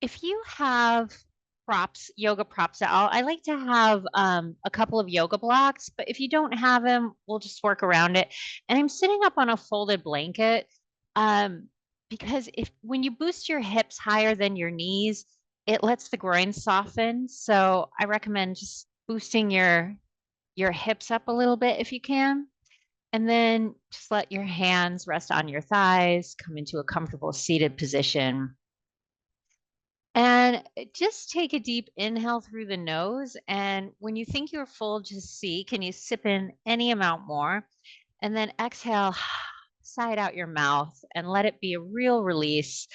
If you have props, yoga props out, I like to have a couple of yoga blocks, but if you don't have them, we'll just work around it. And I'm sitting up on a folded blanket um, because if when you boost your hips higher than your knees, it lets the groin soften. So I recommend just boosting your hips up a little bit if you can. And then just let your hands rest on your thighs, come into a comfortable seated position. And just take a deep inhale through the nose. And when you think you're full, just see, can you sip in any amount more? And then exhale, sigh it out your mouth and let it be a real release.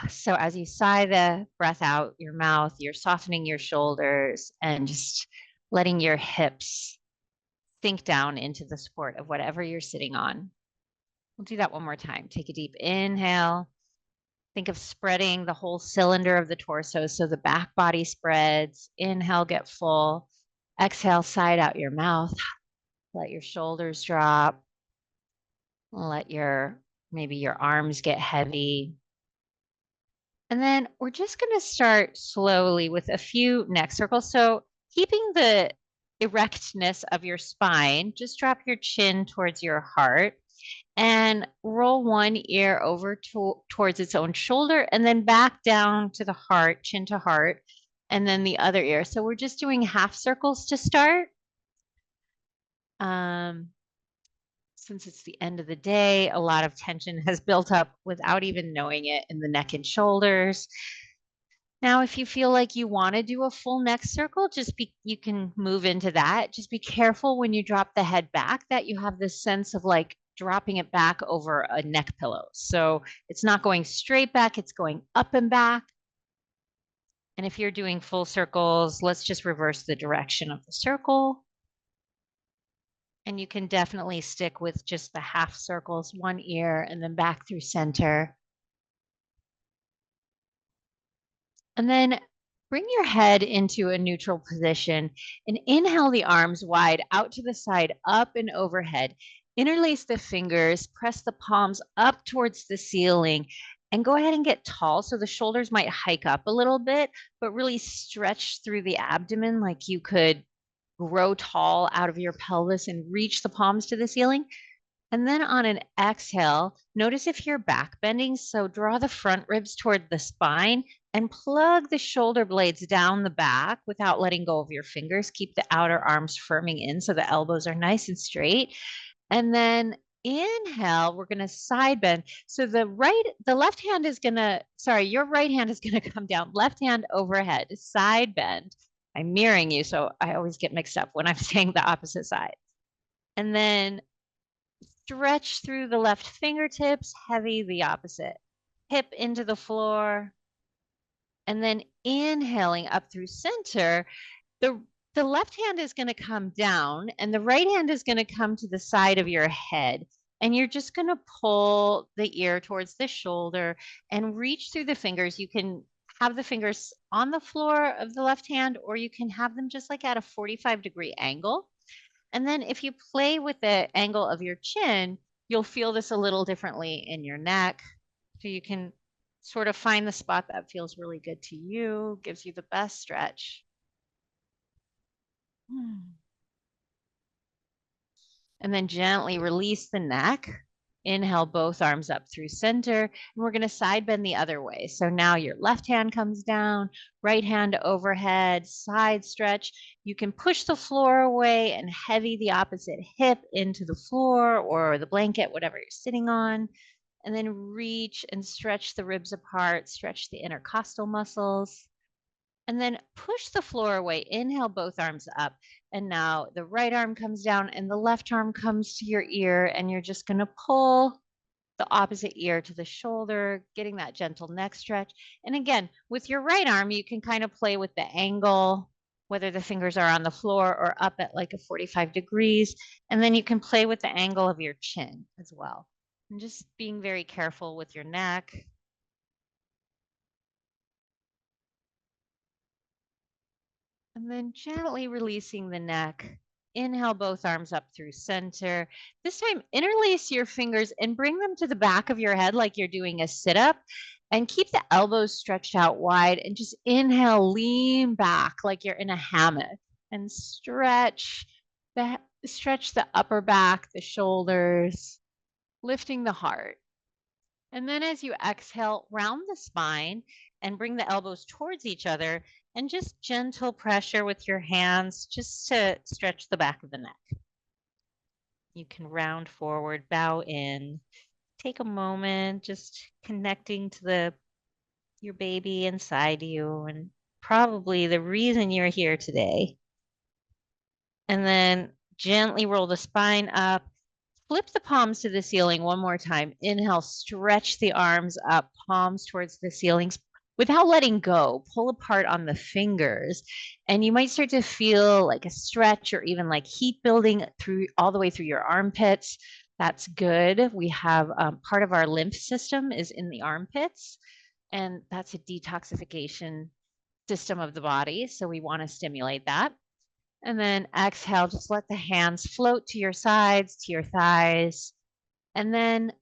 So as you sigh the breath out your mouth, you're softening your shoulders and just letting your hips sink down into the support of whatever you're sitting on. We'll do that one more time. Take a deep inhale. Think of spreading the whole cylinder of the torso so the back body spreads. Inhale, get full. Exhale, side out your mouth. Let your shoulders drop. Let maybe your arms get heavy. And then we're just going to start slowly with a few neck circles. So keeping the erectness of your spine, just drop your chin towards your heart and roll one ear over towards its own shoulder and then back down to the heart, chin to heart, and then the other ear. So we're just doing half circles to start. Since it's the end of the day, a lot of tension has built up without even knowing it in the neck and shoulders. Now, if you feel like you want to do a full neck circle, you can move into that. Just be careful when you drop the head back that you have this sense of like dropping it back over a neck pillow. So it's not going straight back, it's going up and back. And if you're doing full circles, let's just reverse the direction of the circle. And you can definitely stick with just the half circles, one ear, and then back through center. And then bring your head into a neutral position and inhale the arms wide out to the side, up and overhead. Interlace the fingers, press the palms up towards the ceiling, and go ahead and get tall. So the shoulders might hike up a little bit, but really stretch through the abdomen like you could grow tall out of your pelvis and reach the palms to the ceiling. And then on an exhale, notice if you're back bending. So draw the front ribs toward the spine and plug the shoulder blades down the back without letting go of your fingers. Keep the outer arms firming in so the elbows are nice and straight. And then inhale, we're going to side bend. So the left hand is going to, sorry, your right hand is going to come down, left hand overhead, side bend. I'm mirroring you, so I always get mixed up when I'm saying the opposite side. And then stretch through the left fingertips, heavy the opposite. Hip into the floor. And then inhaling up through center, the left hand is going to come down and the right hand is going to come to the side of your head. And you're just going to pull the ear towards the shoulder and reach through the fingers. You can have the fingers on the floor of the left hand, or you can have them just like at a 45-degree angle. And then if you play with the angle of your chin, you'll feel this a little differently in your neck. So you can sort of find the spot that feels really good to you, gives you the best stretch. And then gently release the neck. Inhale both arms up through center. And we're going to side bend the other way. So now your left hand comes down, right hand overhead, side stretch. You can push the floor away and heavy the opposite hip into the floor or the blanket, whatever you're sitting on. And then reach and stretch the ribs apart, stretch the intercostal muscles. And then push the floor away. Inhale both arms up. And now the right arm comes down and the left arm comes to your ear, and you're just going to pull the opposite ear to the shoulder, getting that gentle neck stretch. And again, with your right arm, you can kind of play with the angle, whether the fingers are on the floor or up at like a 45 degrees. And then you can play with the angle of your chin as well. And just being very careful with your neck. And then gently releasing the neck. Inhale both arms up through center. This time, interlace your fingers and bring them to the back of your head like you're doing a sit-up. And keep the elbows stretched out wide and just inhale, lean back like you're in a hammock and stretch the upper back, the shoulders, lifting the heart. And then as you exhale, round the spine and bring the elbows towards each other and just gentle pressure with your hands just to stretch the back of the neck. You can round forward, bow in. Take a moment just connecting to your baby inside you and probably the reason you're here today. And then gently roll the spine up. Flip the palms to the ceiling one more time. Inhale, stretch the arms up, palms towards the ceilings without letting go. Pull apart on the fingers. And you might start to feel like a stretch or even like heat building through all the way through your armpits. That's good. We have part of our lymph system is in the armpits, and that's a detoxification system of the body. So we want to stimulate that. And then exhale, just let the hands float to your sides, to your thighs. And then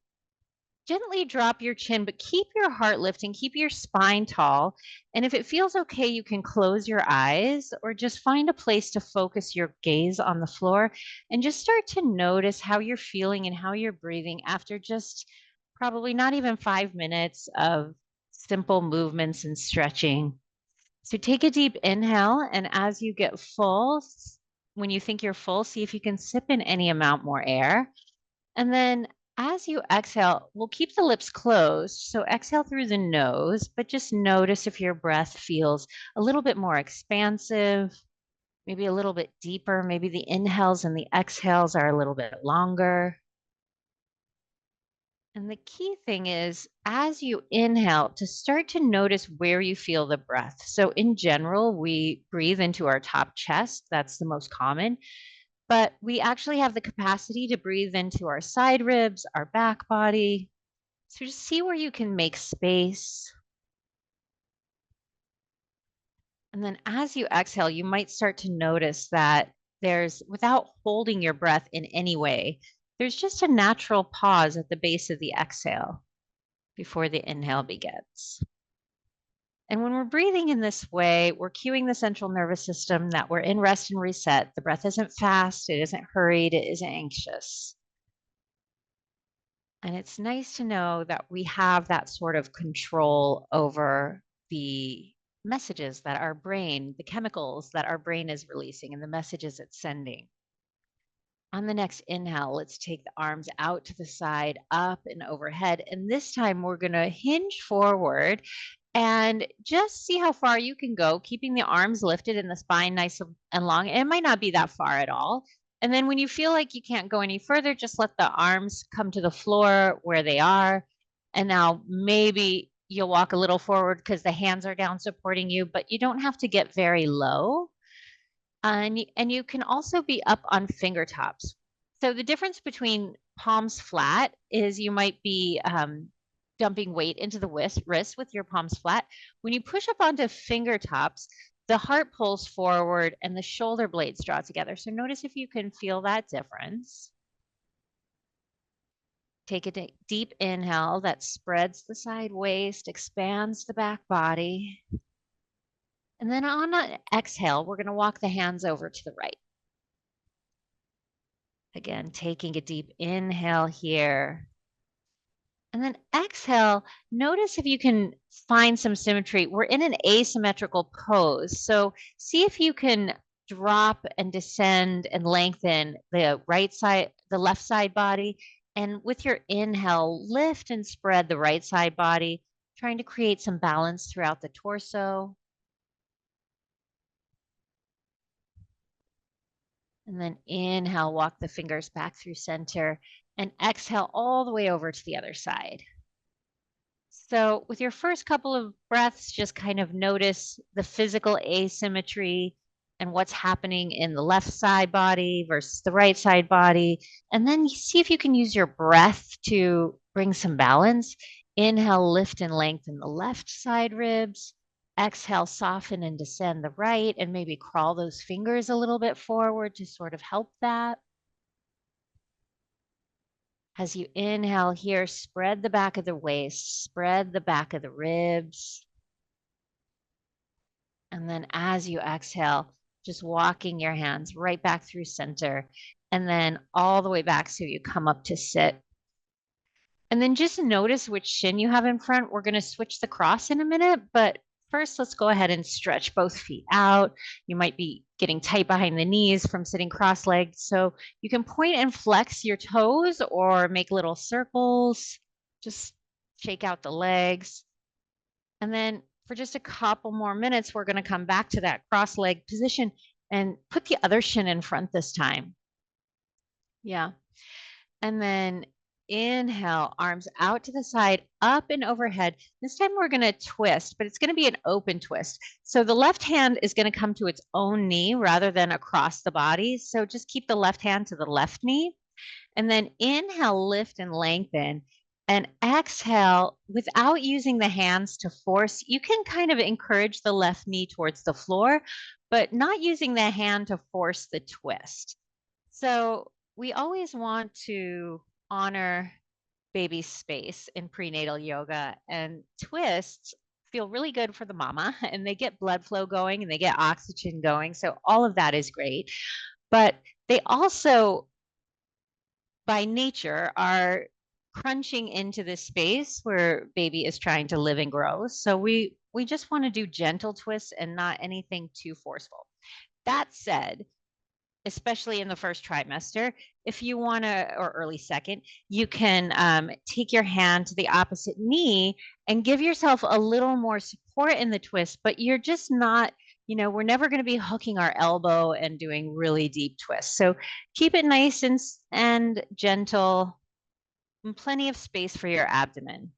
gently drop your chin, but keep your heart lifting, keep your spine tall. And if it feels okay, you can close your eyes or just find a place to focus your gaze on the floor and just start to notice how you're feeling and how you're breathing after just probably not even 5 minutes of simple movements and stretching. So take a deep inhale, and as you get full, when you think you're full, see if you can sip in any amount more air. And then as you exhale, we'll keep the lips closed. So exhale through the nose, but just notice if your breath feels a little bit more expansive, maybe a little bit deeper. Maybe the inhales and the exhales are a little bit longer. And the key thing is, as you inhale, to start to notice where you feel the breath. So, in general, we breathe into our top chest. That's the most common. But we actually have the capacity to breathe into our side ribs, our back body. So, just see where you can make space. And then as you exhale, you might start to notice that without holding your breath in any way, there's just a natural pause at the base of the exhale before the inhale begins. And when we're breathing in this way, we're cueing the central nervous system that we're in rest and reset. The breath isn't fast, it isn't hurried, it isn't anxious. And it's nice to know that we have that sort of control over the messages that our brain, the chemicals that our brain is releasing, and the messages it's sending. On the next inhale, let's take the arms out to the side, up and overhead. And this time we're going to hinge forward and just see how far you can go, keeping the arms lifted and the spine nice and long. It might not be that far at all. And then when you feel like you can't go any further, just let the arms come to the floor where they are. And now maybe you'll walk a little forward because the hands are down supporting you, but you don't have to get very low. And you can also be up on fingertips. So the difference between palms flat is you might be dumping weight into the wrist with your palms flat. When you push up onto fingertips, the heart pulls forward and the shoulder blades draw together. So notice if you can feel that difference. Take a deep inhale that spreads the side waist, expands the back body. And then on an exhale, we're going to walk the hands over to the right. Again, taking a deep inhale here. And then exhale, notice if you can find some symmetry. We're in an asymmetrical pose. So see if you can drop and descend and lengthen the left side body. And with your inhale, lift and spread the right side body, trying to create some balance throughout the torso. And then inhale, walk the fingers back through center, and exhale all the way over to the other side. So with your first couple of breaths, just kind of notice the physical asymmetry and what's happening in the left side body versus the right side body. And then see if you can use your breath to bring some balance. Inhale, lift and lengthen the left side ribs. Exhale, soften and descend the right, and maybe crawl those fingers a little bit forward to sort of help that. As you inhale here, spread the back of the waist, spread the back of the ribs. And then as you exhale, just walking your hands right back through center and then all the way back so you come up to sit. And then just notice which shin you have in front. We're going to switch the cross in a minute, but first let's go ahead and stretch both feet out. You might be getting tight behind the knees from sitting cross-legged. So you can point and flex your toes or make little circles. Just shake out the legs. And then for just a couple more minutes, we're going to come back to that cross-legged position and put the other shin in front this time. Yeah. And then inhale, arms out to the side, up and overhead. This time we're going to twist, but it's going to be an open twist. So the left hand is going to come to its own knee rather than across the body. So just keep the left hand to the left knee. And then inhale, lift and lengthen. And exhale, without using the hands to force, you can kind of encourage the left knee towards the floor, but not using the hand to force the twist. So we always want to honor baby's space in prenatal yoga, and twists feel really good for the mama and they get blood flow going and they get oxygen going. So all of that is great. But they also, by nature, are crunching into this space where baby is trying to live and grow. So we just want to do gentle twists and not anything too forceful. That said, especially in the first trimester, if you want to, or early second, you can take your hand to the opposite knee and give yourself a little more support in the twist, but you're just not, we're never going to be hooking our elbow and doing really deep twists. So keep it nice and gentle and plenty of space for your abdomen.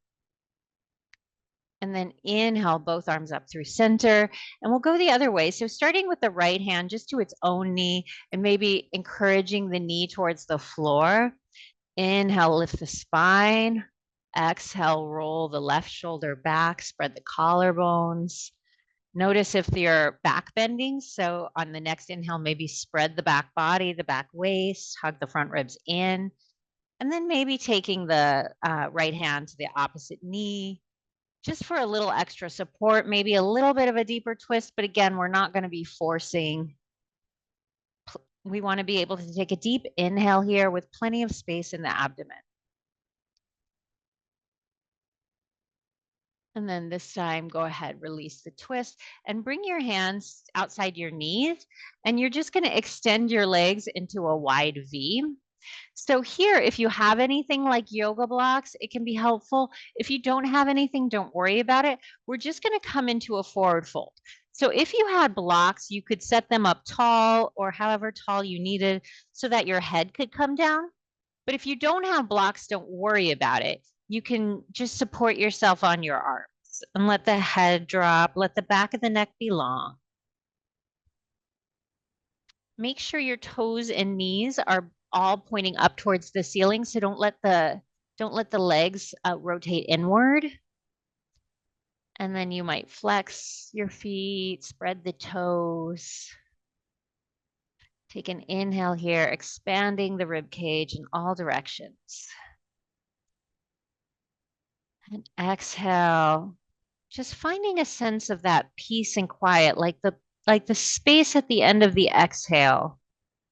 And then inhale, both arms up through center, and we'll go the other way. So starting with the right hand just to its own knee and maybe encouraging the knee towards the floor. Inhale, lift the spine. Exhale, roll the left shoulder back, spread the collarbones. Notice if you're back bending. So on the next inhale, maybe spread the back body, the back waist, hug the front ribs in, and then maybe taking the right hand to the opposite knee, just for a little extra support, maybe a little bit of a deeper twist. But again, we're not going to be forcing. We want to be able to take a deep inhale here with plenty of space in the abdomen. And then this time, go ahead, release the twist and bring your hands outside your knees. And you're just going to extend your legs into a wide V. So here, if you have anything like yoga blocks, it can be helpful. If you don't have anything, don't worry about it. We're just going to come into a forward fold. So if you had blocks, you could set them up tall or however tall you needed so that your head could come down. But if you don't have blocks, don't worry about it. You can just support yourself on your arms and let the head drop, let the back of the neck be long. Make sure your toes and knees are all pointing up towards the ceiling. So don't let the legs rotate inward. And then you might flex your feet, spread the toes. Take an inhale here, expanding the rib cage in all directions. And exhale, just finding a sense of that peace and quiet, like the space at the end of the exhale.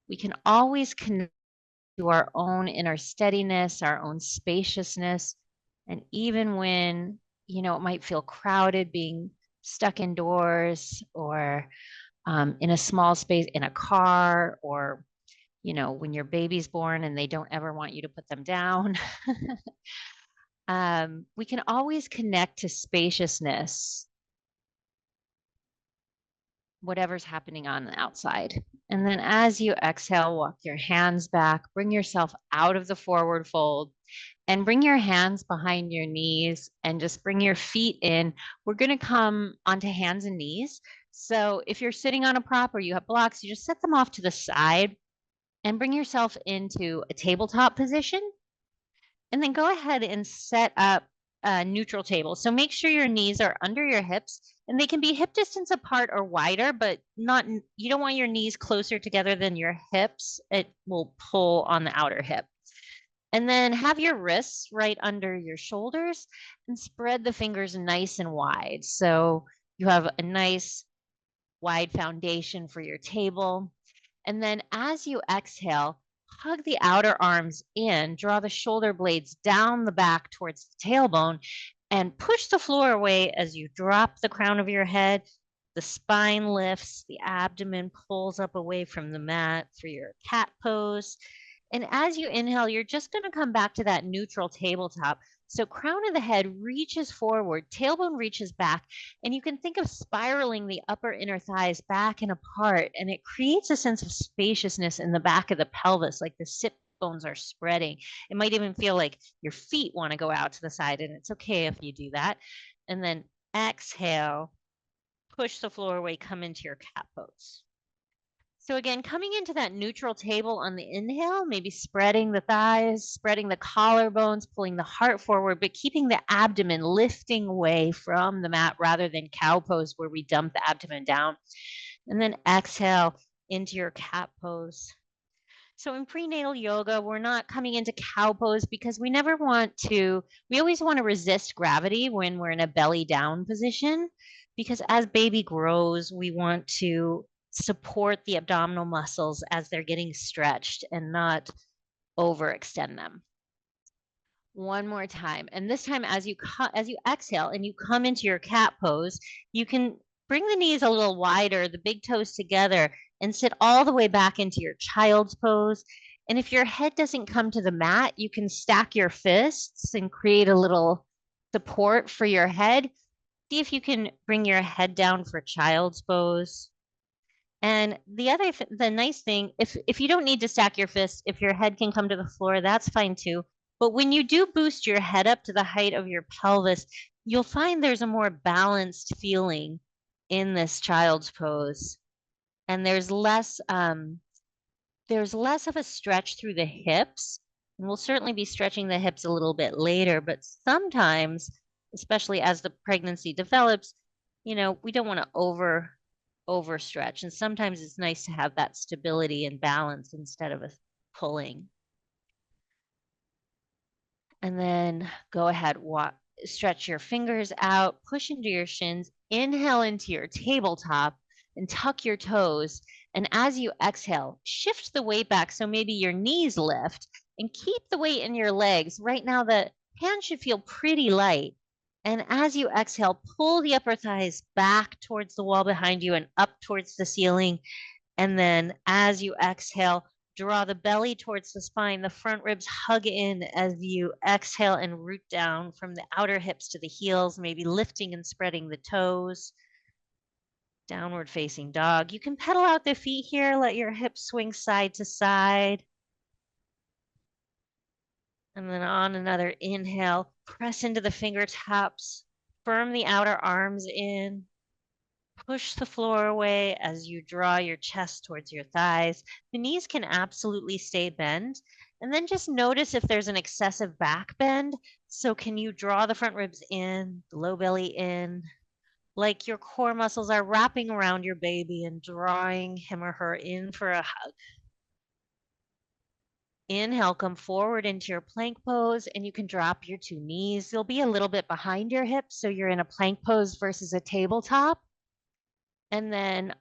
We can always connect to our own inner steadiness, our own spaciousness. And even when, it might feel crowded being stuck indoors or in a small space, in a car, or, when your baby's born and they don't ever want you to put them down. We can always connect to spaciousness, whatever's happening on the outside. And then as you exhale, walk your hands back, bring yourself out of the forward fold and bring your hands behind your knees and just bring your feet in. We're going to come onto hands and knees. So if you're sitting on a prop or you have blocks, you just set them off to the side and bring yourself into a tabletop position. And then go ahead and set up a neutral table. So make sure your knees are under your hips and they can be hip distance apart or wider, but you don't want your knees closer together than your hips. It will pull on the outer hip. And then have your wrists right under your shoulders and spread the fingers nice and wide. So you have a nice wide foundation for your table. And then as you exhale, hug the outer arms in, draw the shoulder blades down the back towards the tailbone, and push the floor away as you drop the crown of your head. The spine lifts, the abdomen pulls up away from the mat for your cat pose. And as you inhale, you're just going to come back to that neutral tabletop. So, crown of the head reaches forward, tailbone reaches back, and you can think of spiraling the upper inner thighs back and apart. And it creates a sense of spaciousness in the back of the pelvis, like the sit bones are spreading. It might even feel like your feet want to go out to the side, and it's okay if you do that. And then exhale, push the floor away, come into your cat pose. So again, coming into that neutral table on the inhale, maybe spreading the thighs, spreading the collarbones, pulling the heart forward, but keeping the abdomen lifting away from the mat rather than cow pose where we dump the abdomen down. And then exhale into your cat pose. So in prenatal yoga, we're not coming into cow pose because we always want to resist gravity when we're in a belly down position. Because as baby grows, we want to support the abdominal muscles as they're getting stretched and not overextend them. One more time. And this time as you exhale and you come into your cat pose, you can bring the knees a little wider, the big toes together, and sit all the way back into your child's pose. And if your head doesn't come to the mat, you can stack your fists and create a little support for your head. See if you can bring your head down for child's pose. And the nice thing, if you don't need to stack your fists, if your head can come to the floor, that's fine too. But when you do boost your head up to the height of your pelvis, you'll find there's a more balanced feeling in this child's pose. And there's less of a stretch through the hips. And we'll certainly be stretching the hips a little bit later, but sometimes, especially as the pregnancy develops, we don't want to overstretch. And sometimes it's nice to have that stability and balance instead of a pulling. And then go ahead, stretch your fingers out, push into your shins, inhale into your tabletop, and tuck your toes. And as you exhale, shift the weight back so maybe your knees lift and keep the weight in your legs. Right now, the hands should feel pretty light. And as you exhale, pull the upper thighs back towards the wall behind you and up towards the ceiling. And then as you exhale, draw the belly towards the spine. The front ribs hug in as you exhale and root down from the outer hips to the heels, maybe lifting and spreading the toes. Downward facing dog. You can pedal out the feet here. Let your hips swing side to side. And then on another inhale, press into the fingertips, firm the outer arms in, push the floor away as you draw your chest towards your thighs. The knees can absolutely stay bent. And then just notice if there's an excessive back bend. So can you draw the front ribs in, the low belly in, like your core muscles are wrapping around your baby and drawing him or her in for a hug. Inhale, come forward into your plank pose, and you can drop your two knees. They'll be a little bit behind your hips, so you're in a plank pose versus a tabletop. And then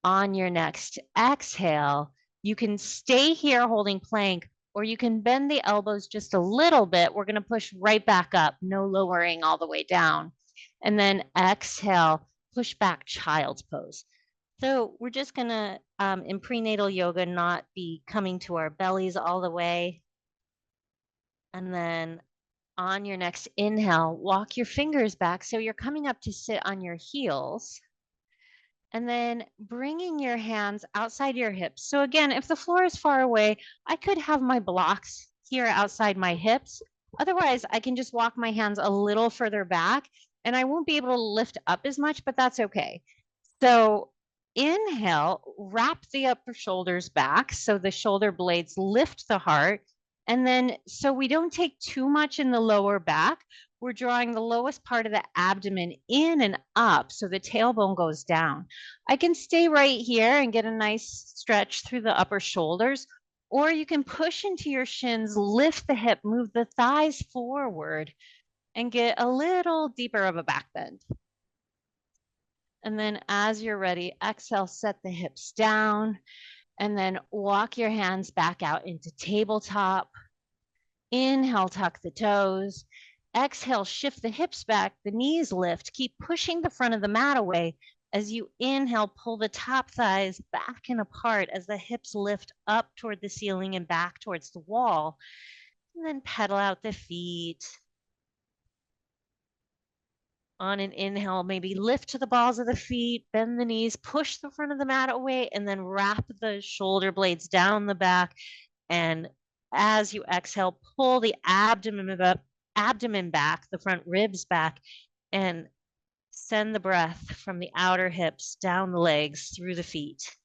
on your next exhale, you can stay here holding plank, or you can bend the elbows just a little bit. We're going to push right back up, no lowering all the way down. And then exhale, push back child's pose. So we're just going to, in prenatal yoga, not be coming to our bellies all the way. And then on your next inhale, walk your fingers back so you're coming up to sit on your heels. And then bringing your hands outside your hips. So again, if the floor is far away, I could have my blocks here outside my hips. Otherwise, I can just walk my hands a little further back and I won't be able to lift up as much, but that's okay. So inhale, wrap the upper shoulders back so the shoulder blades lift the heart. And then so we don't take too much in the lower back, we're drawing the lowest part of the abdomen in and up so the tailbone goes down. I can stay right here and get a nice stretch through the upper shoulders, Or you can push into your shins, lift the hip, move the thighs forward, and get a little deeper of a back bend. And then as you're ready, exhale, set the hips down, and then walk your hands back out into tabletop. Inhale, tuck the toes. Exhale, shift the hips back, the knees lift. Keep pushing the front of the mat away. As you inhale, pull the top thighs back and apart as the hips lift up toward the ceiling and back towards the wall. And then pedal out the feet. On an inhale, maybe lift to the balls of the feet, bend the knees, push the front of the mat away, and then wrap the shoulder blades down the back. And as you exhale, pull the abdomen back, the front ribs back, and send the breath from the outer hips down the legs through the feet.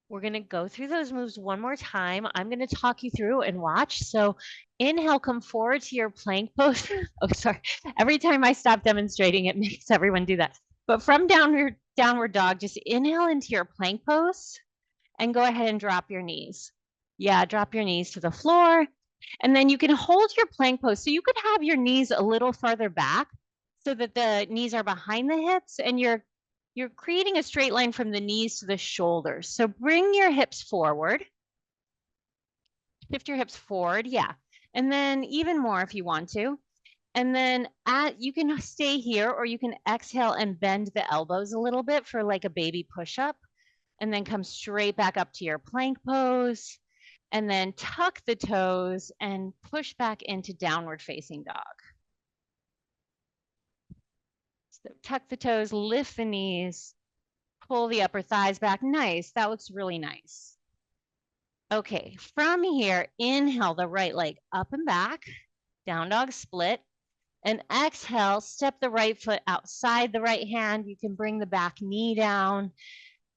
We're going to go through those moves one more time. I'm going to talk you through and watch. So inhale, come forward to your plank pose. Oh, sorry. Every time I stop demonstrating, it makes everyone do that. But from downward dog, just inhale into your plank pose and go ahead and drop your knees. Yeah, drop your knees to the floor. And then you can hold your plank pose. So you could have your knees a little farther back so that the knees are behind the hips and you're creating a straight line from the knees to the shoulders. So bring your hips forward. Shift your hips forward, yeah. And then even more if you want to. And then you can stay here or you can exhale and bend the elbows a little bit for like a baby push-up. And then come straight back up to your plank pose. And then tuck the toes and push back into downward facing dog. So tuck the toes, lift the knees, pull the upper thighs back. Nice, that looks really nice. Okay, from here, inhale the right leg up and back, down dog split. And exhale, step the right foot outside the right hand. You can bring the back knee down.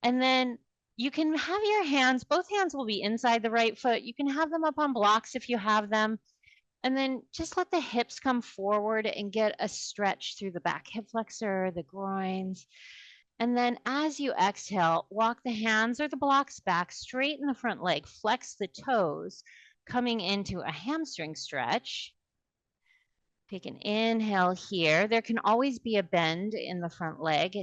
And then you can have your hands, both hands will be inside the right foot. You can have them up on blocks if you have them. And then just let the hips come forward and get a stretch through the back hip flexor, the groins. And then as you exhale, walk the hands or the blocks back, straighten the front leg, flex the toes, coming into a hamstring stretch. Take an inhale here. There can always be a bend in the front leg.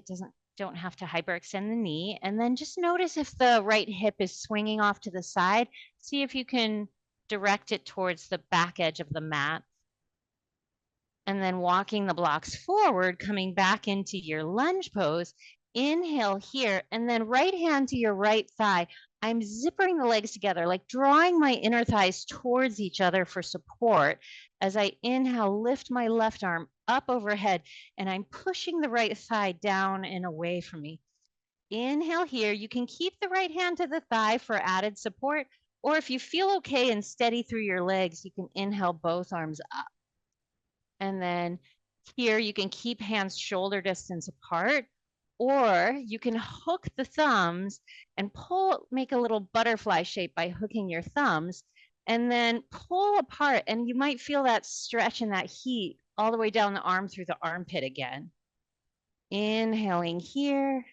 Don't have to hyperextend the knee. And then just notice if the right hip is swinging off to the side. See if you can direct it towards the back edge of the mat. And then walking the blocks forward, coming back into your lunge pose. Inhale here, and then right hand to your right thigh. I'm zippering the legs together, like drawing my inner thighs towards each other for support. As I inhale, lift my left arm up overhead, and I'm pushing the right thigh down and away from me. Inhale here. You can keep the right hand to the thigh for added support, or if you feel okay and steady through your legs, you can inhale both arms up. And then here you can keep hands shoulder distance apart, or you can hook the thumbs and pull, make a little butterfly shape by hooking your thumbs, and then pull apart. And you might feel that stretch and that heat all the way down the arm through the armpit again. Inhaling here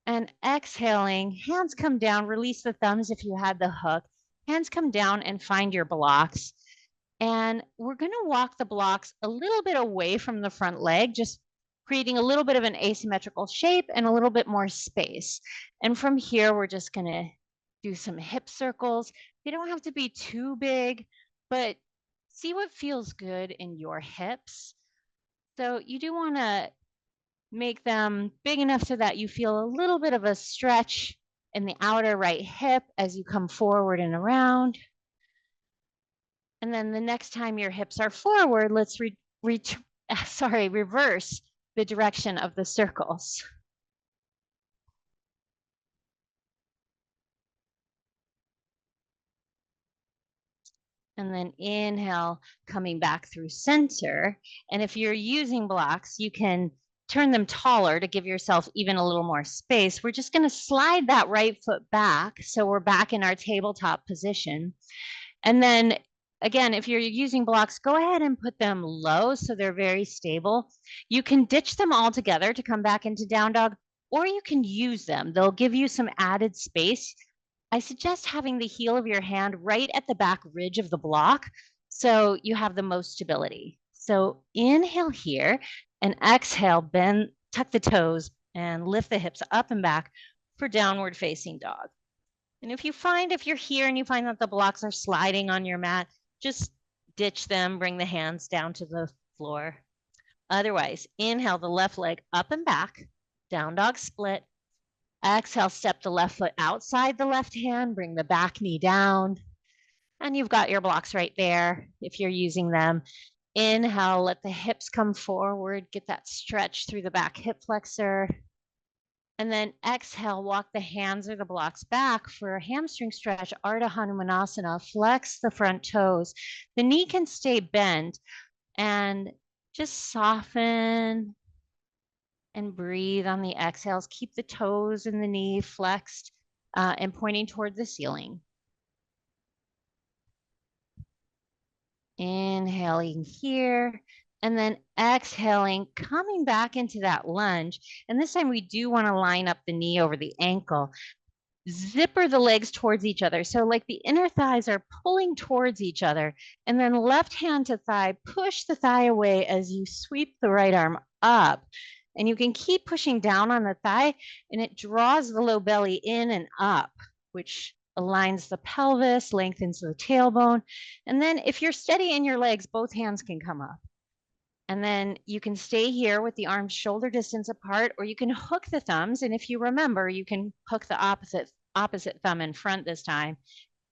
and exhaling. Hands come down, release the thumbs if you had the hook. Hands come down and find your blocks. And we're going to walk the blocks a little bit away from the front leg, just creating a little bit of an asymmetrical shape and a little bit more space. And from here, we're just going to do some hip circles. They don't have to be too big, but see what feels good in your hips. So you do want to make them big enough so that you feel a little bit of a stretch in the outer right hip as you come forward and around. And then the next time your hips are forward, let's reverse the direction of the circles. And then inhale, coming back through center. And if you're using blocks, you can turn them taller to give yourself even a little more space. We're just going to slide that right foot back. So we're back in our tabletop position. And then again, if you're using blocks, go ahead and put them low so they're very stable. You can ditch them all together to come back into down dog, or you can use them. They'll give you some added space. I suggest having the heel of your hand right at the back ridge of the block so you have the most stability. So inhale here and exhale, bend, tuck the toes and lift the hips up and back for downward facing dog. And if you're here and you find that the blocks are sliding on your mat, just ditch them, bring the hands down to the floor. Otherwise, inhale the left leg up and back, down dog split. Exhale, step the left foot outside the left hand, bring the back knee down, and you've got your blocks right there if you're using them. Inhale, let the hips come forward, get that stretch through the back hip flexor. And then exhale, walk the hands or the blocks back for a hamstring stretch, Ardha Hanumanasana. Flex the front toes. The knee can stay bent and just soften and breathe on the exhales. Keep the toes and the knee flexed and pointing toward the ceiling. Inhaling here and then exhaling, coming back into that lunge. And this time we do want to line up the knee over the ankle. Zipper the legs towards each other. So like the inner thighs are pulling towards each other. And then left hand to thigh, push the thigh away as you sweep the right arm up. And you can keep pushing down on the thigh and it draws the low belly in and up, which aligns the pelvis, lengthens the tailbone. And then if you're steady in your legs, both hands can come up. And then you can stay here with the arms shoulder distance apart, or you can hook the thumbs. And if you remember, you can hook the opposite thumb in front this time.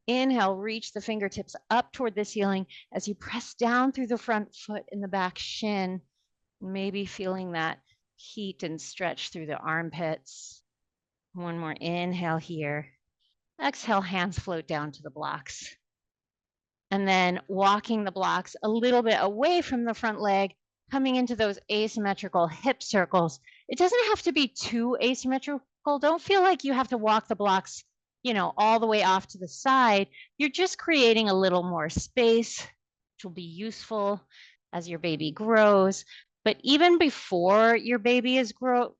Inhale, reach the fingertips up toward the ceiling as you press down through the front foot and the back shin, maybe feeling that heat and stretch through the armpits. One more inhale here. Exhale, hands float down to the blocks. And then walking the blocks a little bit away from the front leg, coming into those asymmetrical hip circles. It doesn't have to be too asymmetrical. Don't feel like you have to walk the blocks, all the way off to the side. You're just creating a little more space, which will be useful as your baby grows. But even before your baby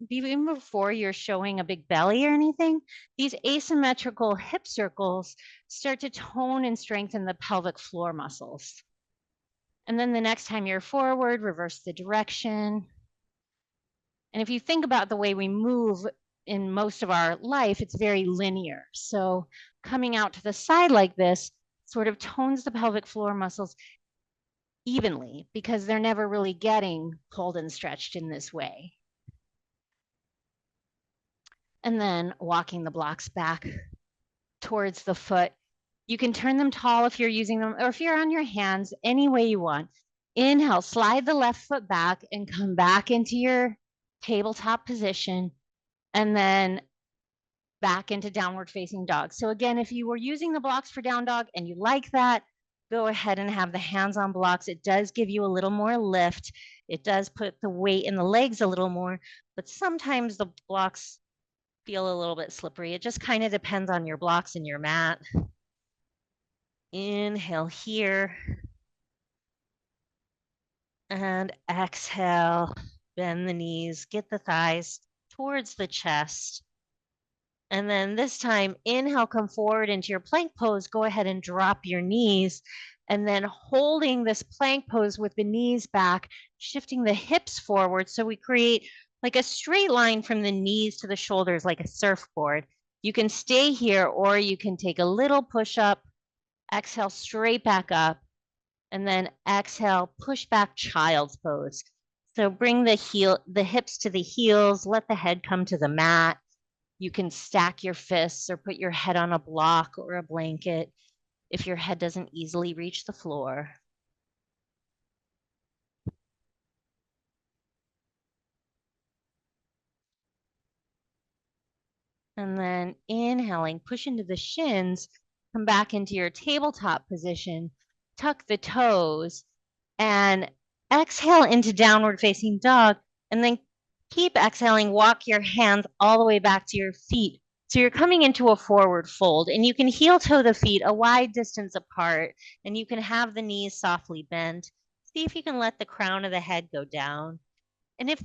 even before you're showing a big belly or anything, these asymmetrical hip circles start to tone and strengthen the pelvic floor muscles. And then the next time you're forward, reverse the direction. And if you think about the way we move in most of our life, it's very linear. So coming out to the side like this sort of tones the pelvic floor muscles evenly because they're never really getting pulled and stretched in this way. And then walking the blocks back towards the foot. You can turn them tall if you're using them, or if you're on your hands, any way you want. Inhale, slide the left foot back and come back into your tabletop position, and then back into downward facing dog. So again, if you were using the blocks for down dog and you like that, go ahead and have the hands on blocks. It does give you a little more lift. It does put the weight in the legs a little more, but sometimes the blocks feel a little bit slippery. It just kind of depends on your blocks and your mat. Inhale here. And exhale, bend the knees, get the thighs towards the chest. And then this time, inhale, come forward into your plank pose. Go ahead and drop your knees. And then holding this plank pose with the knees back, shifting the hips forward. So we create like a straight line from the knees to the shoulders, like a surfboard. You can stay here, or you can take a little push up, exhale straight back up, and then exhale, push back child's pose. So bring the hips to the heels, let the head come to the mat. You can stack your fists or put your head on a block or a blanket if your head doesn't easily reach the floor. And then inhaling, push into the shins, come back into your tabletop position, tuck the toes, and exhale into downward facing dog. And then keep exhaling, walk your hands all the way back to your feet. So you're coming into a forward fold, and you can heel toe the feet a wide distance apart, and you can have the knees softly bent. See if you can let the crown of the head go down. And if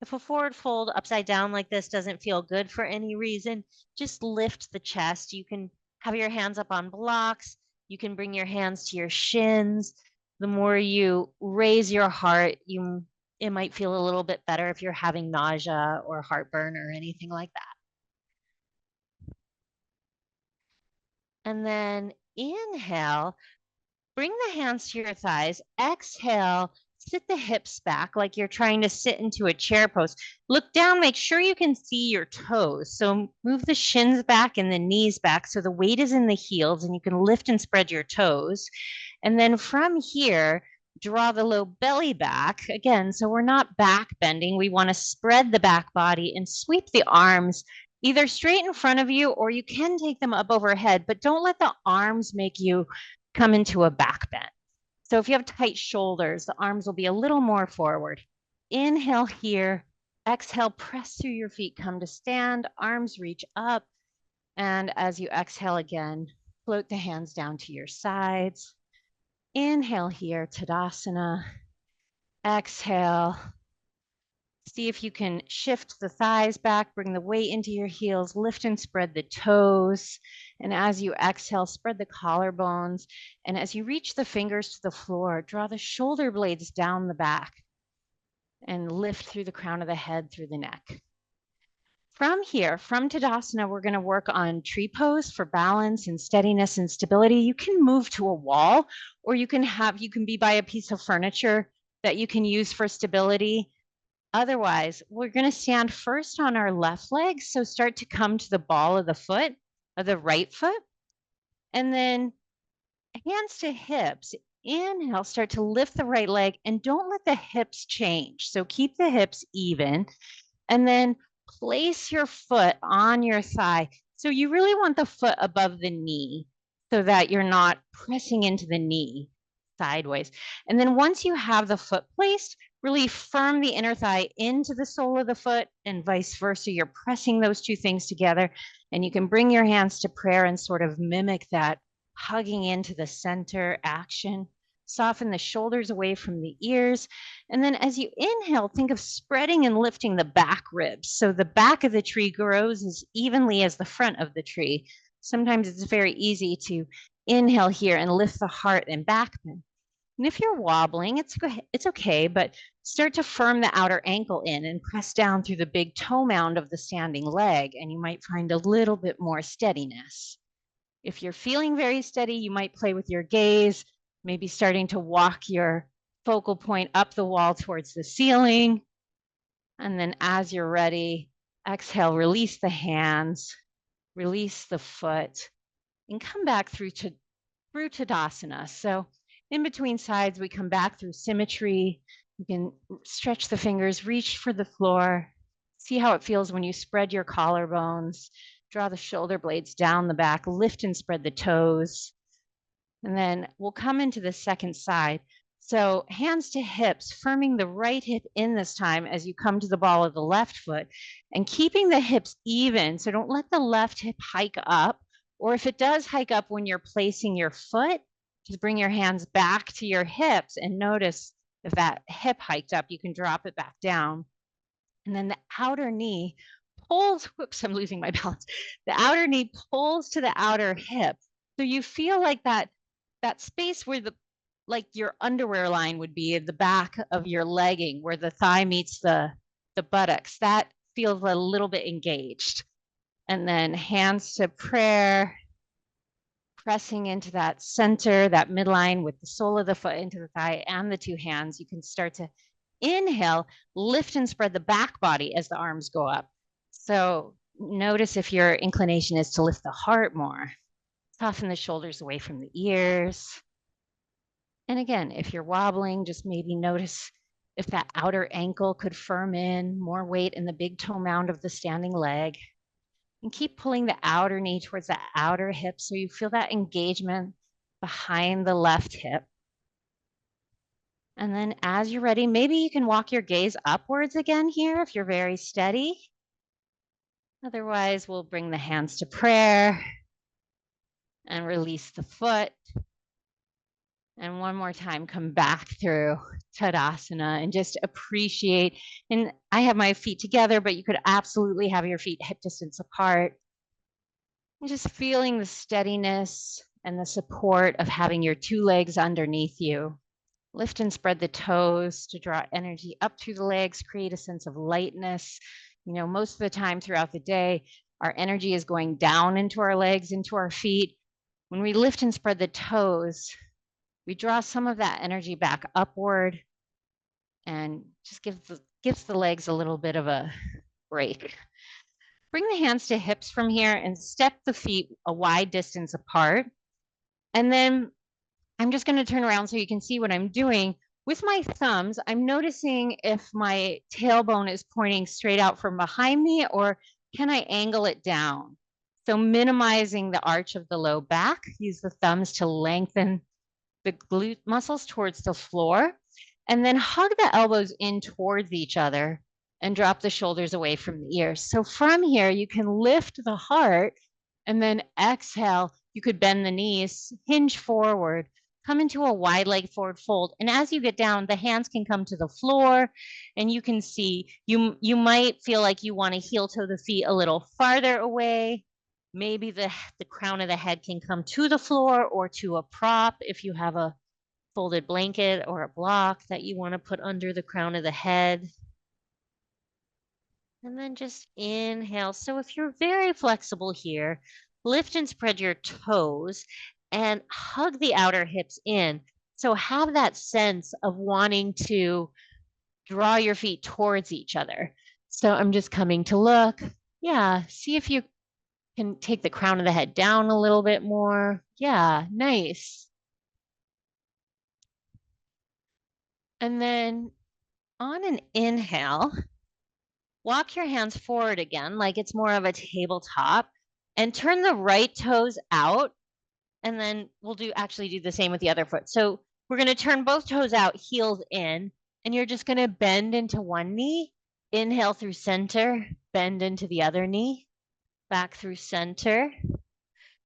If a forward fold upside down like this doesn't feel good for any reason, just lift the chest. You can have your hands up on blocks. You can bring your hands to your shins. The more you raise your heart, it might feel a little bit better if you're having nausea or heartburn or anything like that. And then inhale, bring the hands to your thighs. Exhale, sit the hips back like you're trying to sit into a chair pose. Look down, make sure you can see your toes. So move the shins back and the knees back so the weight is in the heels and you can lift and spread your toes. And then from here, draw the low belly back again. So we're not back bending. We want to spread the back body and sweep the arms either straight in front of you or you can take them up overhead, but don't let the arms make you come into a back bend. So if you have tight shoulders, the arms will be a little more forward. Inhale here, exhale, press through your feet, come to stand, arms reach up. And as you exhale again, float the hands down to your sides. Inhale here, Tadasana. Exhale. See if you can shift the thighs back, bring the weight into your heels, lift and spread the toes. And as you exhale, spread the collarbones. And as you reach the fingers to the floor, draw the shoulder blades down the back and lift through the crown of the head, through the neck. From here, from Tadasana, we're going to work on tree pose for balance and steadiness and stability. You can move to a wall or you can be by a piece of furniture that you can use for stability. Otherwise, we're going to stand first on our left leg. So start to come to the ball of the foot, of the right foot, and then hands to hips. Inhale, start to lift the right leg and don't let the hips change. So keep the hips even. And then place your foot on your thigh. So you really want the foot above the knee so that you're not pressing into the knee sideways. And then once you have the foot placed, really firm the inner thigh into the sole of the foot and vice versa. You're pressing those two things together and you can bring your hands to prayer and sort of mimic that hugging into the center action. Soften the shoulders away from the ears. And then as you inhale, think of spreading and lifting the back ribs. So the back of the tree grows as evenly as the front of the tree. Sometimes it's very easy to inhale here and lift the heart and back bend. And if you're wobbling, it's okay, but start to firm the outer ankle in and press down through the big toe mound of the standing leg, and you might find a little bit more steadiness. If you're feeling very steady, you might play with your gaze, maybe starting to walk your focal point up the wall towards the ceiling. And then as you're ready, exhale, release the hands, release the foot, and come back through Tadasana. So in between sides, we come back through symmetry. You can stretch the fingers, reach for the floor. See how it feels when you spread your collarbones. Draw the shoulder blades down the back, lift and spread the toes. And then we'll come into the second side. So hands to hips, firming the right hip in this time as you come to the ball of the left foot and keeping the hips even. So don't let the left hip hike up. Or if it does hike up when you're placing your foot, just bring your hands back to your hips and notice if that hip hiked up, you can drop it back down. And then the outer knee pulls, whoops, I'm losing my balance. The outer knee pulls to the outer hip. So you feel like that space where like your underwear line would be at the back of your legging, where the thigh meets the buttocks, that feels a little bit engaged. And then hands to prayer, pressing into that center, that midline with the sole of the foot into the thigh and the two hands. You can start to inhale, lift and spread the back body as the arms go up. So notice if your inclination is to lift the heart more. Soften the shoulders away from the ears. And again, if you're wobbling, just maybe notice if that outer ankle could firm in, more weight in the big toe mound of the standing leg. And keep pulling the outer knee towards the outer hip so you feel that engagement behind the left hip. And then as you're ready, maybe you can walk your gaze upwards again here if you're very steady. Otherwise, we'll bring the hands to prayer and release the foot. And one more time, come back through Tadasana and just appreciate. And I have my feet together, but you could absolutely have your feet hip distance apart. And just feeling the steadiness and the support of having your two legs underneath you. Lift and spread the toes to draw energy up through the legs, create a sense of lightness. You know, most of the time throughout the day, our energy is going down into our legs, into our feet. When we lift and spread the toes, we draw some of that energy back upward and just gives the legs a little bit of a break. Bring the hands to hips from here and step the feet a wide distance apart. And then I'm just going to turn around so you can see what I'm doing. With my thumbs, I'm noticing if my tailbone is pointing straight out from behind me or can I angle it down? So minimizing the arch of the low back, use the thumbs to lengthen the glute muscles towards the floor, and then hug the elbows in towards each other and drop the shoulders away from the ears. So from here, you can lift the heart and then exhale. You could bend the knees, hinge forward, come into a wide leg forward fold. And as you get down, the hands can come to the floor and you can see you might feel like you want to heel toe the feet a little farther away. Maybe the crown of the head can come to the floor or to a prop if you have a folded blanket or a block that you want to put under the crown of the head. And then just inhale. So if you're very flexible here, lift and spread your toes and hug the outer hips in. So have that sense of wanting to draw your feet towards each other. So I'm just coming to look. Yeah, see if you can take the crown of the head down a little bit more. Yeah, nice. And then on an inhale, walk your hands forward again, like it's more of a tabletop, and turn the right toes out. And then we'll actually do the same with the other foot. So we're going to turn both toes out, heels in, and you're just going to bend into one knee, inhale through center, bend into the other knee, back through center.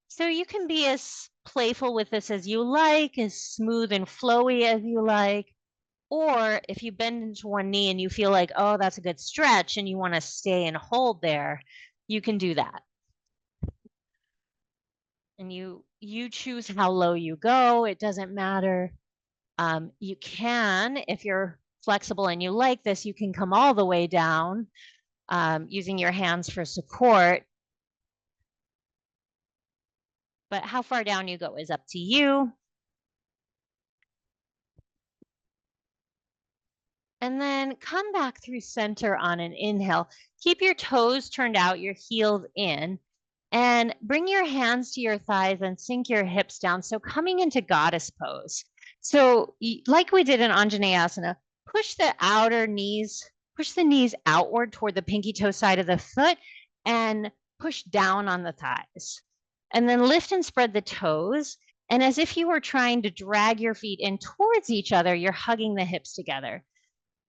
So you can be as playful with this as you like, as smooth and flowy as you like. Or if you bend into one knee and you feel like, oh, that's a good stretch and you want to stay and hold there, you can do that. And you choose how low you go. It doesn't matter. You can, if you're flexible and you like this, you can come all the way down using your hands for support. But how far down you go is up to you. And then come back through center on an inhale. Keep your toes turned out, your heels in, and bring your hands to your thighs and sink your hips down. So coming into goddess pose. So like we did in Anjaneyasana, push the outer knees, push the knees outward toward the pinky toe side of the foot and push down on the thighs. And then lift and spread the toes. And as if you were trying to drag your feet in towards each other, you're hugging the hips together.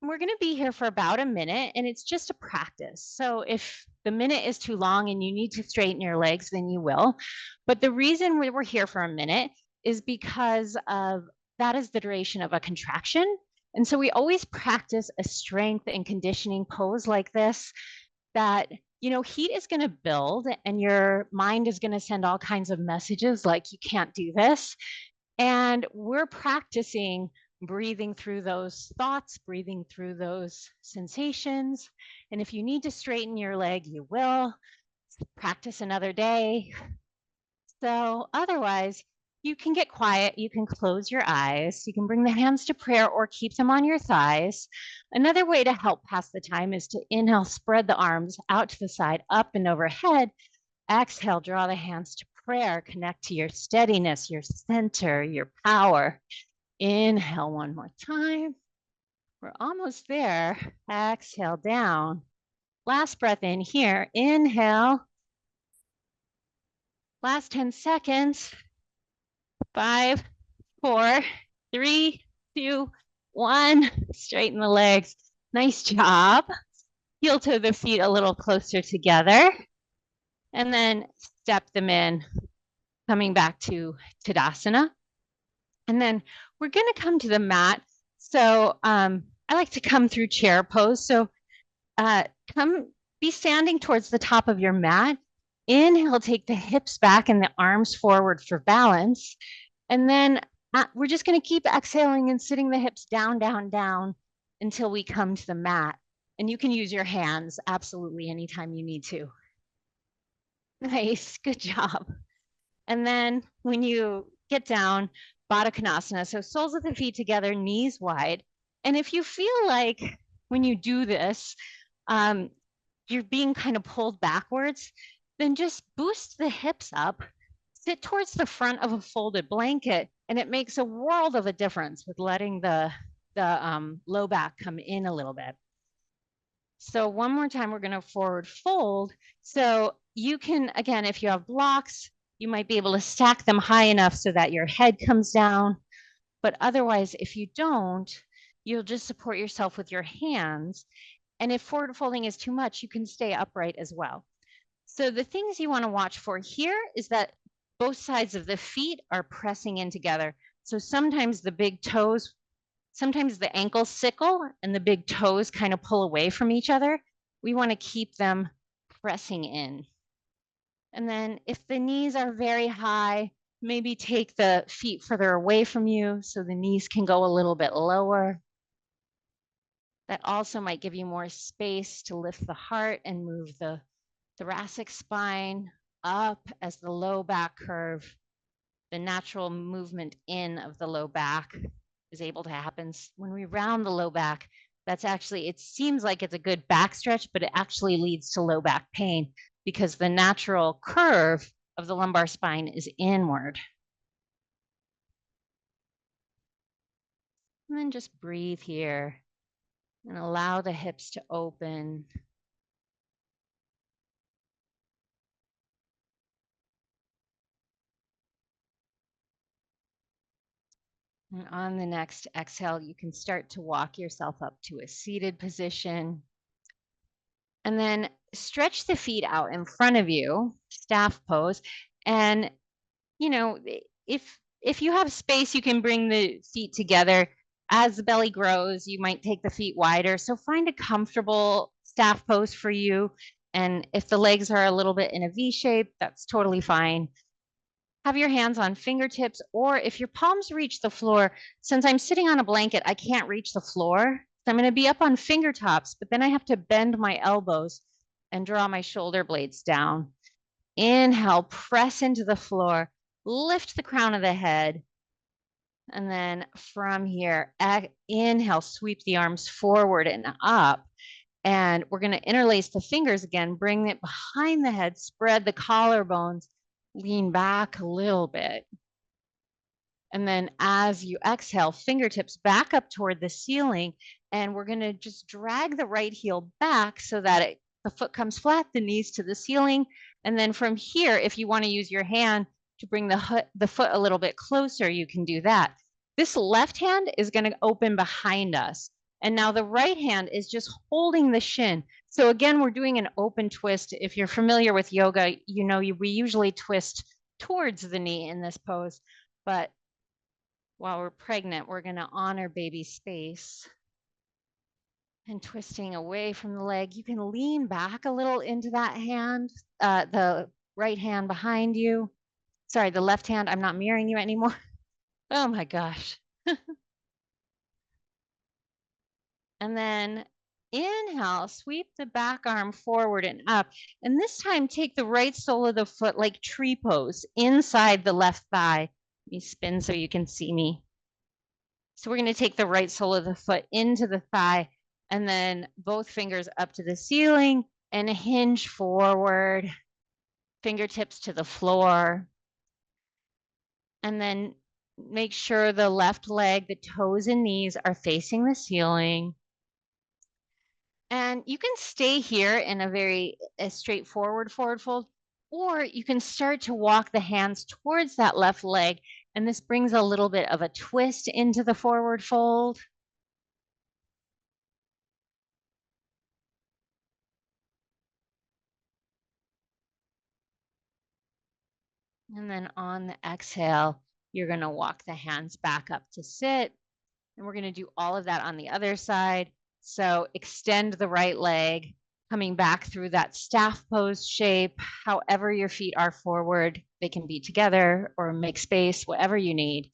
We're going to be here for about a minute and it's just a practice. So if the minute is too long and you need to straighten your legs, then you will. But the reason we're here for a minute is because of that is the duration of a contraction. And so we always practice a strength and conditioning pose like this that, you know, heat is going to build and your mind is going to send all kinds of messages like you can't do this. And we're practicing breathing through those thoughts, breathing through those sensations. And if you need to straighten your leg, you will. Practice another day. So otherwise, you can get quiet. You can close your eyes. You can bring the hands to prayer or keep them on your thighs. Another way to help pass the time is to inhale, spread the arms out to the side, up and overhead. Exhale, draw the hands to prayer. Connect to your steadiness, your center, your power. Inhale one more time. We're almost there. Exhale down. Last breath in here. Inhale. Last 10 seconds. 5, 4, 3, 2, 1. Straighten the legs. Nice job. Heel toe the feet a little closer together. And then step them in, coming back to Tadasana. And then we're going to come to the mat. So I like to come through chair pose. So come be standing towards the top of your mat. Inhale, take the hips back and the arms forward for balance. And then we're just going to keep exhaling and sitting the hips down, down, down until we come to the mat. And you can use your hands absolutely anytime you need to. Nice, good job. And then when you get down, Baddha Konasana, so soles of the feet together, knees wide. And if you feel like when you do this, you're being kind of pulled backwards, then just boost the hips up, sit towards the front of a folded blanket, and it makes a world of a difference with letting the low back come in a little bit. So one more time, we're going to forward fold. So you can, again, if you have blocks, you might be able to stack them high enough so that your head comes down. But otherwise, if you don't, you'll just support yourself with your hands. And if forward folding is too much, you can stay upright as well. So the things you want to watch for here is that both sides of the feet are pressing in together. So sometimes the big toes, sometimes the ankles sickle and the big toes kind of pull away from each other. We want to keep them pressing in. And then if the knees are very high, maybe take the feet further away from you so the knees can go a little bit lower. That also might give you more space to lift the heart and move the thoracic spine up as the low back curve, the natural movement in of the low back is able to happen. When we round the low back, that's actually, it seems like it's a good back stretch, but it actually leads to low back pain because the natural curve of the lumbar spine is inward. And then just breathe here and allow the hips to open. And on the next exhale, you can start to walk yourself up to a seated position. And then stretch the feet out in front of you, staff pose. And, you know, if you have space, you can bring the feet together. As the belly grows, you might take the feet wider. So find a comfortable staff pose for you. And if the legs are a little bit in a V shape, that's totally fine. Have your hands on fingertips, or if your palms reach the floor, since I'm sitting on a blanket, I can't reach the floor. So I'm going to be up on fingertops, but then I have to bend my elbows and draw my shoulder blades down. Inhale, press into the floor, lift the crown of the head. And then from here, inhale, sweep the arms forward and up. And we're going to interlace the fingers again, bring it behind the head, spread the collarbones, lean back a little bit. And then as you exhale, fingertips back up toward the ceiling. And we're going to just drag the right heel back so that the foot comes flat, the knees to the ceiling. And then from here, if you want to use your hand to bring the foot a little bit closer, you can do that. This left hand is going to open behind us. And now the right hand is just holding the shin. So again, we're doing an open twist. If you're familiar with yoga, you know we usually twist towards the knee in this pose. But while we're pregnant, we're going to honor baby space. And twisting away from the leg, you can lean back a little into that hand, the right hand behind you. Sorry, the left hand. I'm not mirroring you anymore. Oh my gosh. And then inhale, sweep the back arm forward and up. And this time, take the right sole of the foot like tree pose inside the left thigh. Let me spin so you can see me. So we're going to take the right sole of the foot into the thigh and then both fingers up to the ceiling and hinge forward, fingertips to the floor. And then make sure the left leg, the toes and knees are facing the ceiling. And you can stay here in a very straightforward forward fold, or you can start to walk the hands towards that left leg. And this brings a little bit of a twist into the forward fold. And then on the exhale, You're going to walk the hands back up to sit. And we're going to do all of that on the other side. So extend the right leg, coming back through that staff pose shape. However your feet are forward, they can be together or make space, whatever you need.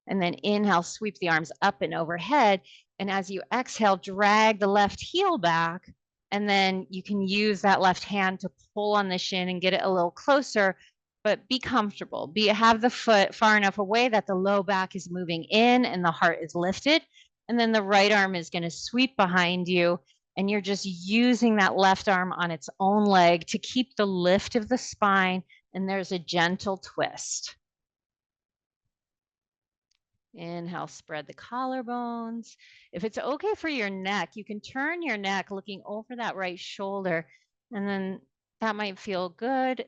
And then inhale, sweep the arms up and overhead. And as you exhale, drag the left heel back. And then you can use that left hand to pull on the shin and get it a little closer, but be comfortable. Have the foot far enough away that the low back is moving in and the heart is lifted. And then the right arm is going to sweep behind you. And you're just using that left arm on its own leg to keep the lift of the spine. And there's a gentle twist. Inhale, spread the collarbones. If it's okay for your neck, you can turn your neck looking over that right shoulder, and then that might feel good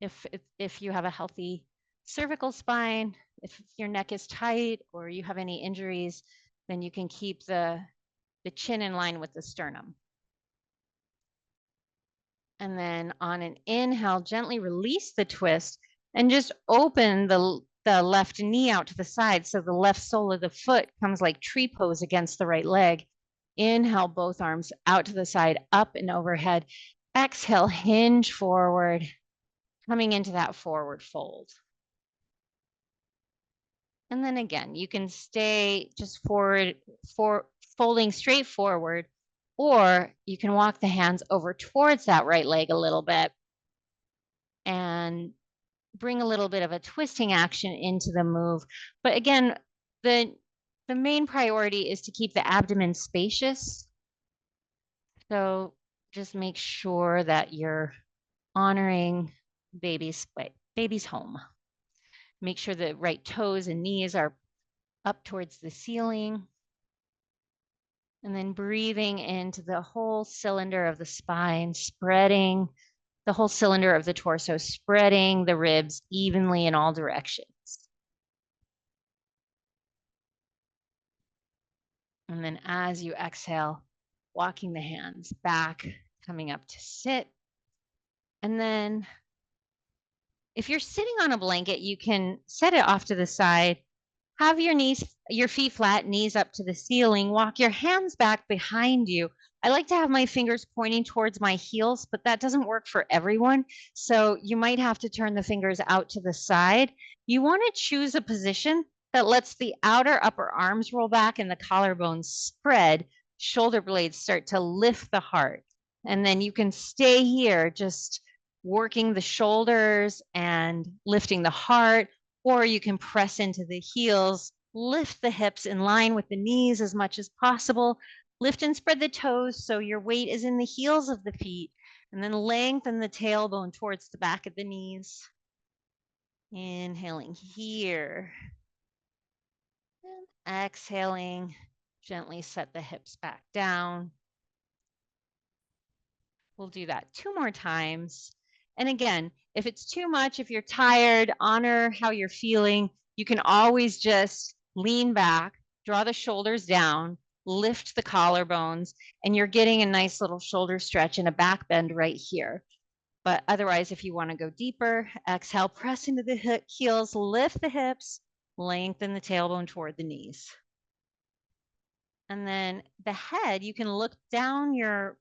if you have a healthy cervical spine. If your neck is tight or you have any injuries, then you can keep the chin in line with the sternum. And then on an inhale, gently release the twist and just open the left knee out to the side. So the left sole of the foot comes like tree pose against the right leg. Inhale, both arms out to the side, up and overhead. Exhale, hinge forward, coming into that forward fold. And then again, you can stay just forward, folding straight forward, or you can walk the hands over towards that right leg a little bit and bring a little bit of a twisting action into the move. But again, the main priority is to keep the abdomen spacious. So just make sure that you're honoring baby's home. Make sure the right toes and knees are up towards the ceiling. And then breathing into the whole cylinder of the spine, spreading the whole cylinder of the torso, spreading the ribs evenly in all directions. And then as you exhale, walking the hands back, coming up to sit. And then if you're sitting on a blanket, you can set it off to the side. Have your feet flat, knees up to the ceiling. Walk your hands back behind you. I like to have my fingers pointing towards my heels, but that doesn't work for everyone. So you might have to turn the fingers out to the side. You want to choose a position that lets the outer upper arms roll back and the collarbones spread. Shoulder blades start to lift the heart. And then you can stay here just working the shoulders and lifting the heart, or you can press into the heels, lift the hips in line with the knees as much as possible, lift and spread the toes so your weight is in the heels of the feet, and then lengthen the tailbone towards the back of the knees. Inhaling here. And exhaling, gently set the hips back down. We'll do that 2 more times. And again, if it's too much, if you're tired, honor how you're feeling. You can always just lean back, draw the shoulders down, lift the collarbones, and you're getting a nice little shoulder stretch and a back bend right here. But otherwise, if you want to go deeper, exhale, press into the heels, lift the hips, lengthen the tailbone toward the knees. And then the head, you can look down your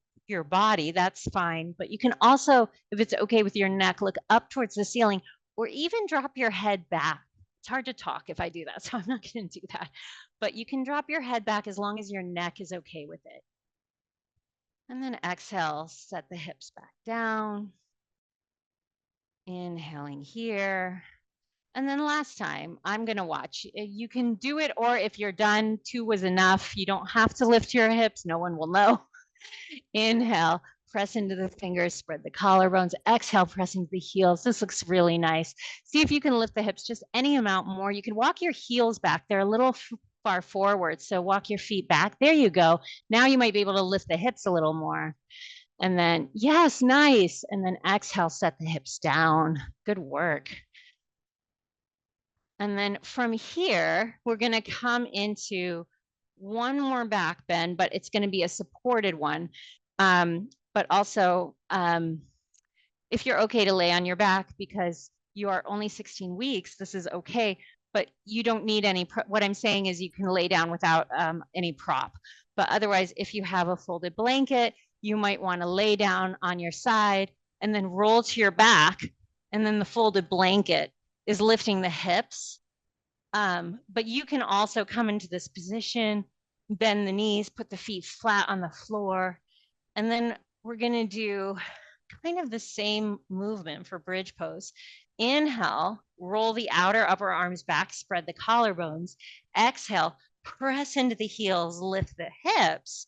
body, that's fine. But you can also, if it's okay with your neck, look up towards the ceiling or even drop your head back. It's hard to talk if I do that, so I'm not going to do that. But you can drop your head back as long as your neck is okay with it. And then exhale, set the hips back down. Inhaling here. And then last time, I'm going to watch. You can do it, or if you're done, 2 was enough. You don't have to lift your hips. No one will know. Inhale, press into the fingers, spread the collarbones. Exhale, press into the heels. This looks really nice. See if you can lift the hips just any amount more. You can walk your heels back. They're a little far forward, so walk your feet back. There you go. Now you might be able to lift the hips a little more. And then, yes, nice. And then exhale, set the hips down. Good work. And then from here, we're going to come into one more back bend, but it's going to be a supported one. But also, if you're okay to lay on your back because you are only 16 weeks, this is okay. but you don't need any, what I'm saying is you can lay down without any prop. But otherwise, if you have a folded blanket, you might want to lay down on your side and then roll to your back. And then the folded blanket is lifting the hips. But you can also come into this position, bend the knees, put the feet flat on the floor. And then we're going to do kind of the same movement for bridge pose. Inhale, roll the outer upper arms back, spread the collarbones. Exhale, press into the heels, lift the hips,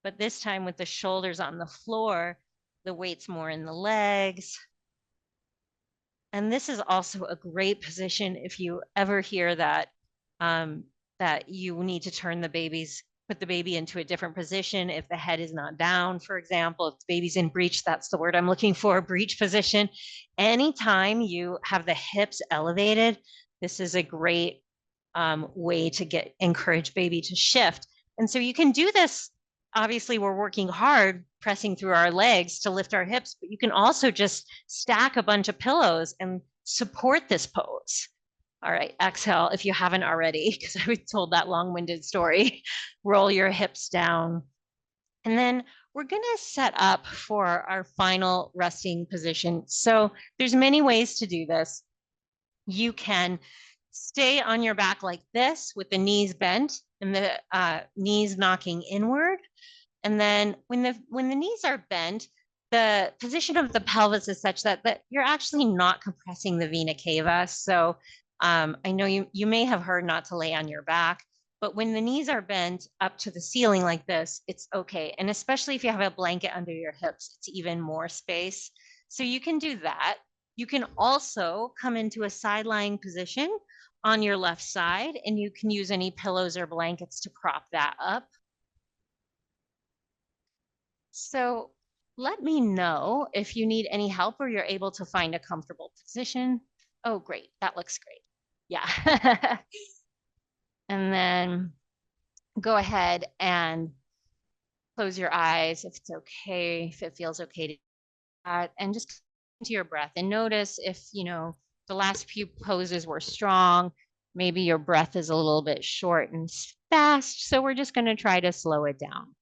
but this time with the shoulders on the floor, the weight's more in the legs. And this is also a great position if you ever hear that that you need to put the baby into a different position. If the head is not down, for example, if the baby's in breech, that's the word I'm looking for, breech position. Anytime you have the hips elevated, this is a great way to encourage baby to shift. And so you can do this. Obviously, we're working hard, pressing through our legs to lift our hips, but you can also just stack a bunch of pillows and support this pose. All right, exhale if you haven't already, because I was told that long-winded story. Roll your hips down. And then we're going to set up for our final resting position. So there's many ways to do this. You can stay on your back like this with the knees bent and the knees knocking inward. And then when the knees are bent, the position of the pelvis is such that you're actually not compressing the vena cava. So I know you may have heard not to lay on your back, but when the knees are bent up to the ceiling like this, it's okay. And especially if you have a blanket under your hips, it's even more space. So you can do that. You can also come into a side lying position on your left side, and you can use any pillows or blankets to prop that up. So let me know if you need any help or you're able to find a comfortable position. Oh, great. That looks great. Yeah. And then go ahead and close your eyes if it's okay, if it feels okay to do that, and just into your breath and notice if, the last few poses were strong, maybe your breath is a little bit short and fast. So we're just going to try to slow it down.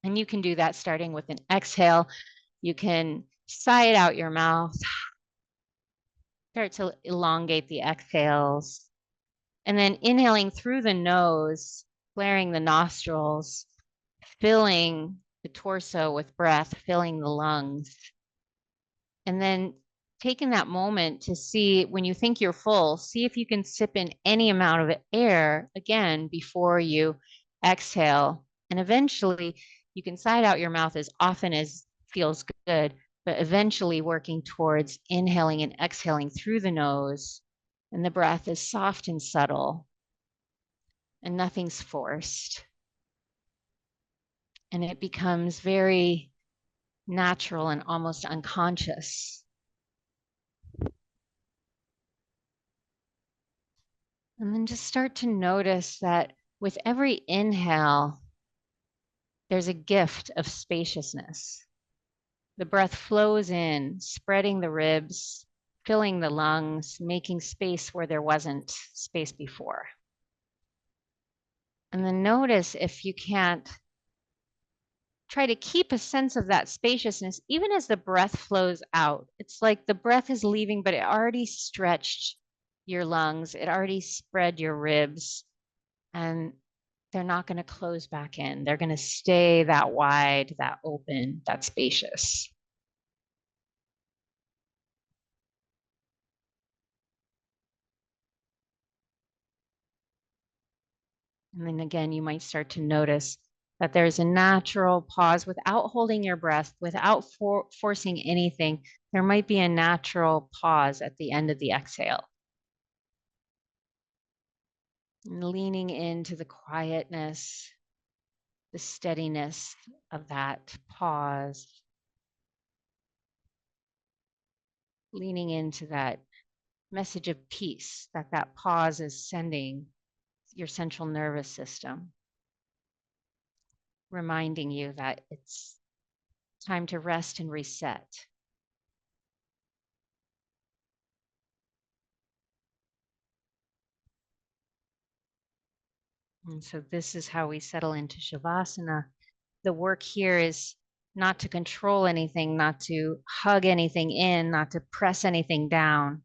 And you can do that starting with an exhale. You can sigh it out your mouth, start to elongate the exhales, and then inhaling through the nose, flaring the nostrils, filling the torso with breath, filling the lungs. And then taking that moment to see when you think you're full, see if you can sip in any amount of air again before you exhale. And eventually you can sigh out your mouth as often as feels good, but eventually working towards inhaling and exhaling through the nose. And the breath is soft and subtle and nothing's forced. And it becomes very natural and almost unconscious. And then just start to notice that with every inhale, there's a gift of spaciousness. The breath flows in, spreading the ribs, filling the lungs, making space where there wasn't space before. And then notice if you can't try to keep a sense of that spaciousness, even as the breath flows out. It's like the breath is leaving, but it already stretched your lungs. It already spread your ribs, and they're not going to close back in. They're going to stay that wide, that open, that spacious. And then again, you might start to notice that there's a natural pause without holding your breath, without forcing anything. There might be a natural pause at the end of the exhale. And leaning into the quietness, the steadiness of that pause. Leaning into that message of peace that pause is sending your central nervous system, reminding you that it's time to rest and reset. And so this is how we settle into Shavasana. The work here is not to control anything, not to hug anything in, not to press anything down,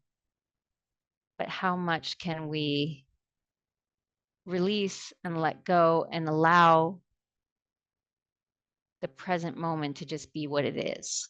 but how much can we release and let go and allow the present moment to just be what it is.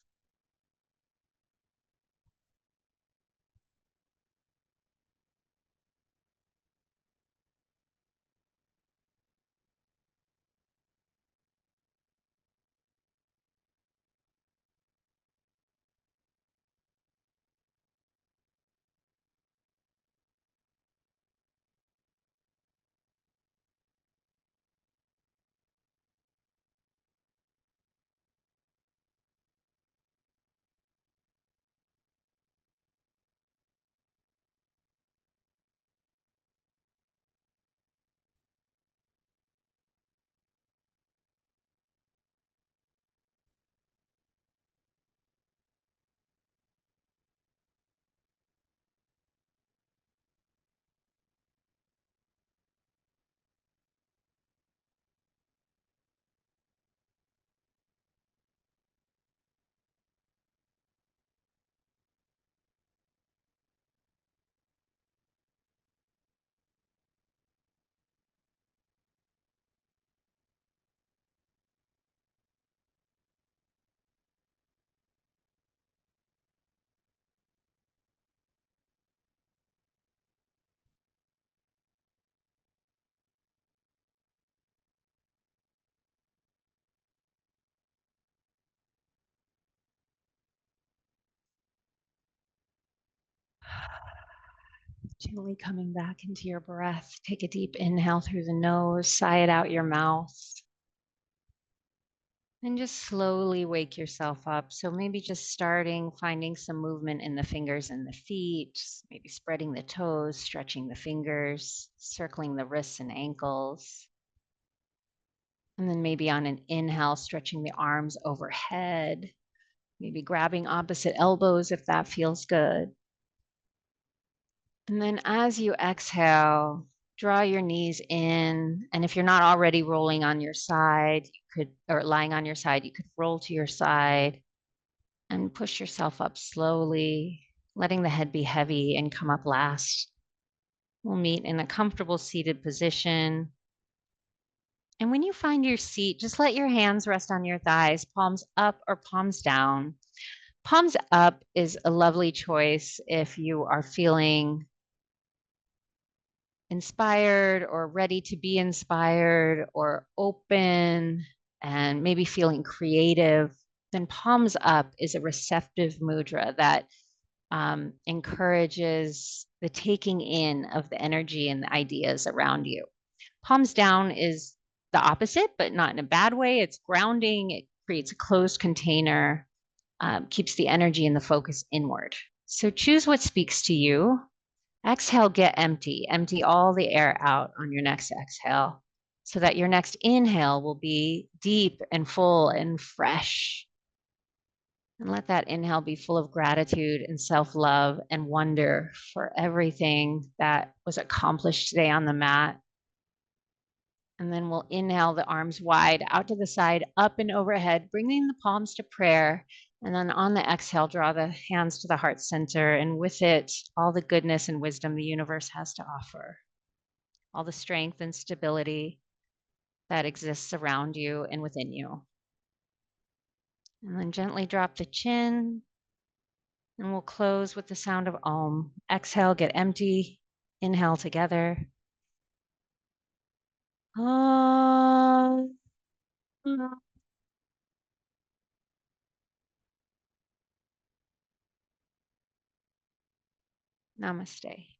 Gently coming back into your breath. Take a deep inhale through the nose, sigh it out your mouth. And just slowly wake yourself up. So maybe just starting, finding some movement in the fingers and the feet, maybe spreading the toes, stretching the fingers, circling the wrists and ankles. And then maybe on an inhale, stretching the arms overhead, maybe grabbing opposite elbows if that feels good. And then as you exhale, draw your knees in. And if you're not already rolling on your side, you could, or lying on your side, you could roll to your side and push yourself up slowly, letting the head be heavy and come up last. We'll meet in a comfortable seated position. And when you find your seat, just let your hands rest on your thighs, palms up or palms down. Palms up is a lovely choice if you are feeling inspired or ready to be inspired or open and maybe feeling creative. Then palms up is a receptive mudra that encourages the taking in of the energy and the ideas around you. Palms down is the opposite, but not in a bad way. It's grounding, it creates a closed container, keeps the energy and the focus inward. So choose what speaks to you. Exhale, get empty. Empty all the air out on your next exhale so that your next inhale will be deep and full and fresh. And let that inhale be full of gratitude and self love and wonder for everything that was accomplished today on the mat. And then we'll inhale the arms wide out to the side, up and overhead, bringing the palms to prayer. And then on the exhale, draw the hands to the heart center. And with it, all the goodness and wisdom the universe has to offer, all the strength and stability that exists around you and within you. And then gently drop the chin. And we'll close with the sound of Om. Exhale, get empty. Inhale together. Om. Namaste.